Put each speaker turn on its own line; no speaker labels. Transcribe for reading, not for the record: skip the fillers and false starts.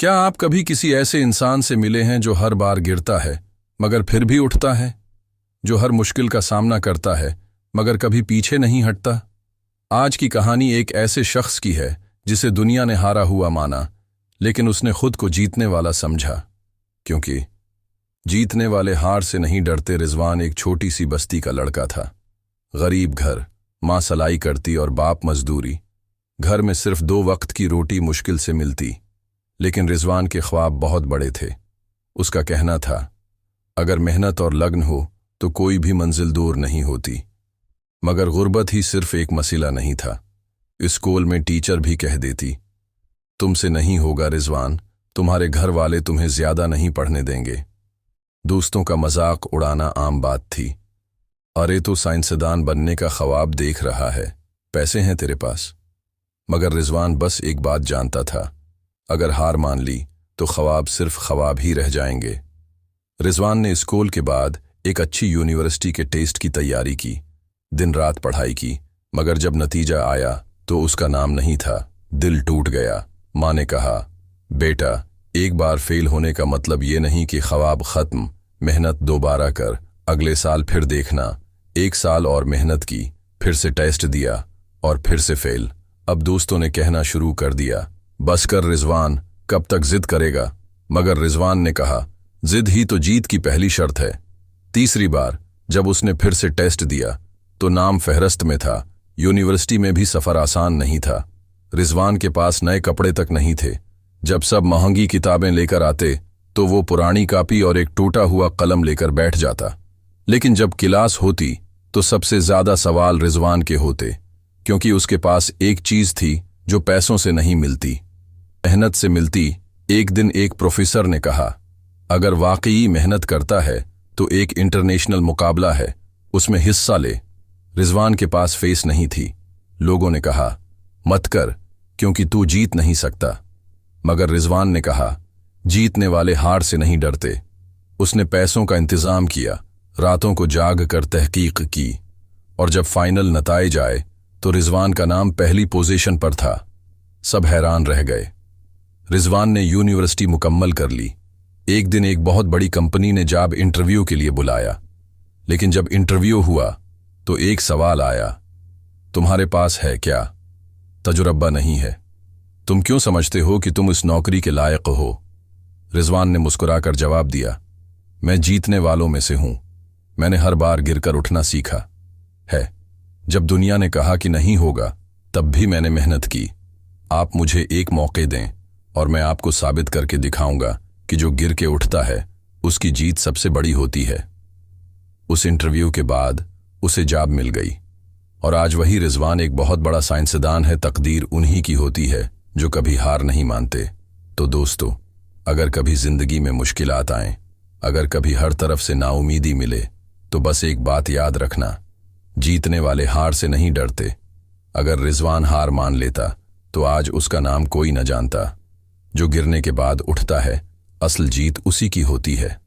क्या आप कभी किसी ऐसे इंसान से मिले हैं जो हर बार गिरता है मगर फिर भी उठता है, जो हर मुश्किल का सामना करता है मगर कभी पीछे नहीं हटता? आज की कहानी एक ऐसे शख्स की है जिसे दुनिया ने हारा हुआ माना, लेकिन उसने खुद को जीतने वाला समझा। क्योंकि जीतने वाले हार से नहीं डरते। रिजवान एक छोटी सी बस्ती का लड़का था। गरीब घर, माँ सलाई करती और बाप मजदूरी। घर में सिर्फ 2 वक्त की रोटी मुश्किल से मिलती, लेकिन रिजवान के ख्वाब बहुत बड़े थे। उसका कहना था, अगर मेहनत और लगन हो तो कोई भी मंजिल दूर नहीं होती। मगर गुर्बत ही सिर्फ एक मसला नहीं था। स्कूल में टीचर भी कह देती, तुमसे नहीं होगा रिजवान, तुम्हारे घर वाले तुम्हें ज्यादा नहीं पढ़ने देंगे। दोस्तों का मजाक उड़ाना आम बात थी। अरे तो साइंसदान बनने का ख्वाब देख रहा है, पैसे हैं तेरे पास। मगर रिजवान बस एक बात जानता था, अगर हार मान ली तो ख्वाब सिर्फ ख्वाब ही रह जाएंगे। रिजवान ने स्कूल के बाद एक अच्छी यूनिवर्सिटी के टेस्ट की तैयारी की, दिन रात पढ़ाई की, मगर जब नतीजा आया तो उसका नाम नहीं था। दिल टूट गया। माँ ने कहा, बेटा, एक बार फेल होने का मतलब ये नहीं कि ख्वाब खत्म। मेहनत दोबारा कर, अगले साल फिर देखना। 1 साल और मेहनत की, फिर से टेस्ट दिया और फिर से फेल। अब दोस्तों ने कहना शुरू कर दिया, बस कर रिजवान, कब तक जिद करेगा। मगर रिजवान ने कहा, जिद ही तो जीत की पहली शर्त है। तीसरी बार जब उसने फिर से टेस्ट दिया तो नाम फहरस्त में था। यूनिवर्सिटी में भी सफर आसान नहीं था। रिजवान के पास नए कपड़े तक नहीं थे। जब सब महंगी किताबें लेकर आते तो वो पुरानी कॉपी और एक टूटा हुआ कलम लेकर बैठ जाता। लेकिन जब क्लास होती तो सबसे ज्यादा सवाल रिजवान के होते, क्योंकि उसके पास एक चीज थी जो पैसों से नहीं मिलती, मेहनत से मिलती। एक दिन एक प्रोफेसर ने कहा, अगर वाकई मेहनत करता है तो एक इंटरनेशनल मुकाबला है, उसमें हिस्सा ले। रिजवान के पास फेस नहीं थी। लोगों ने कहा, मत कर, क्योंकि तू जीत नहीं सकता। मगर रिजवान ने कहा, जीतने वाले हार से नहीं डरते। उसने पैसों का इंतजाम किया, रातों को जाग कर तहकीक की, और जब फाइनल नताइज आए तो रिजवान का नाम पहली पोजीशन पर था। सब हैरान रह गए। रिजवान ने यूनिवर्सिटी मुकम्मल कर ली। एक दिन एक बहुत बड़ी कंपनी ने जॉब इंटरव्यू के लिए बुलाया। लेकिन जब इंटरव्यू हुआ तो एक सवाल आया, तुम्हारे पास है क्या तजुर्बा? नहीं है। तुम क्यों समझते हो कि तुम इस नौकरी के लायक हो? रिजवान ने मुस्कुराकर जवाब दिया, मैं जीतने वालों में से हूं। मैंने हर बार गिरकर उठना सीखा है। जब दुनिया ने कहा कि नहीं होगा, तब भी मैंने मेहनत की। आप मुझे एक मौके दें और मैं आपको साबित करके दिखाऊंगा कि जो गिर के उठता है उसकी जीत सबसे बड़ी होती है। उस इंटरव्यू के बाद उसे जॉब मिल गई, और आज वही रिजवान एक बहुत बड़ा साइंसदान है। तकदीर उन्हीं की होती है जो कभी हार नहीं मानते। तो दोस्तों, अगर कभी जिंदगी में मुश्किलात आएं, अगर कभी हर तरफ से नाउमीदी मिले, तो बस एक बात याद रखना, जीतने वाले हार से नहीं डरते। अगर रिजवान हार मान लेता तो आज उसका नाम कोई न जानता। जो गिरने के बाद उठता है, असल जीत उसी की होती है।